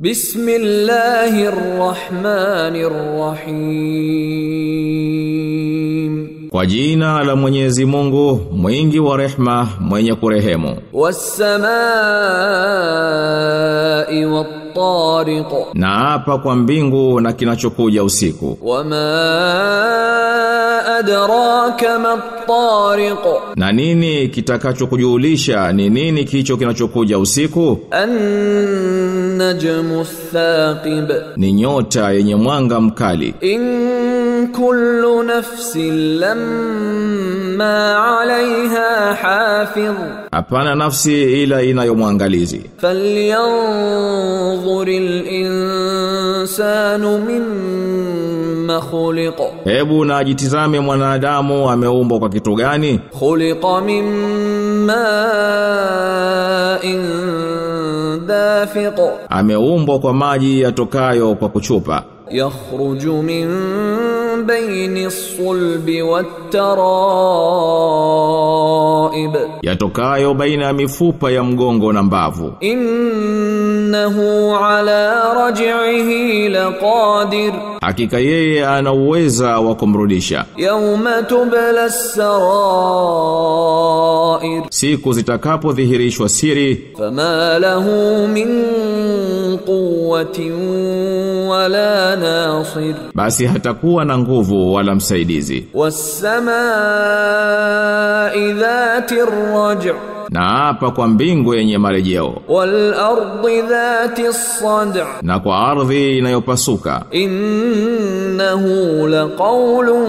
Bismillahirrahmanirrahim. Kwa jina la Mwenyezi Mungu, mwingi wa rehma, mwenye kurehemu. Was-samaa'i wat-tariq. Na hapa kwa mbingu na kinachokuja usiku. Wama adraka mat-tariq. Na nini kitakachokujulisha ni nini kicho kinachokuja usiku? An-najmu ath-thaqib. Ni nyota yenye mwanga mkali. In kullu nafsin lamma 'alayha hafidh. Hapana nafsi ila inayomwangalizi. Falyanzuril insanu mimma khuliqa. Hebu na ajitizame mwanadamu ameumbwa kwa kitu gani? Khuliqa mimma dafiq. Ameumbwa kwa maji yatokayo kwa kuchupa. Yakhruju min bayni as-sulbi wat-tara'ib. Yatokayo baina ya mifupa ya mgongo na mbavu. Innahu ala raj'ihi laqadir. Hakika yeye ana uweza wa kumrudisha. Yawma tubla as-sarair. Siku zitakapodhihirishwa siri. Fama lahu min quwwatin wala nasir. Basi hatakuwa na nguvu wala msaidizi. Was-samaa'i dhatir raj'. Na hapa kwa mbingu yenye marejeo. Wal ardi dhatis sad'. Na kwa ardhi inayopasuka. Innahu laqawlun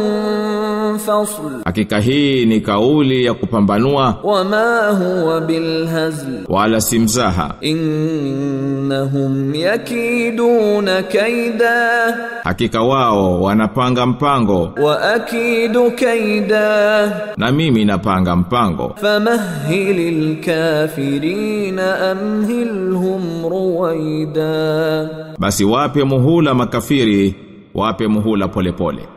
fasl. Hakika hii ni kauli ya kupambanua. Wama huwa bilhazl. Wala si mzaha. Innahum yakiduna kaida. Hakika wao wanapanga mpango. Wa akidu kaida. Na mimi napanga mpango. Famahhilil kafirina amhilhum ruwaida. Basi wape muhula makafiri, wape muhula polepole.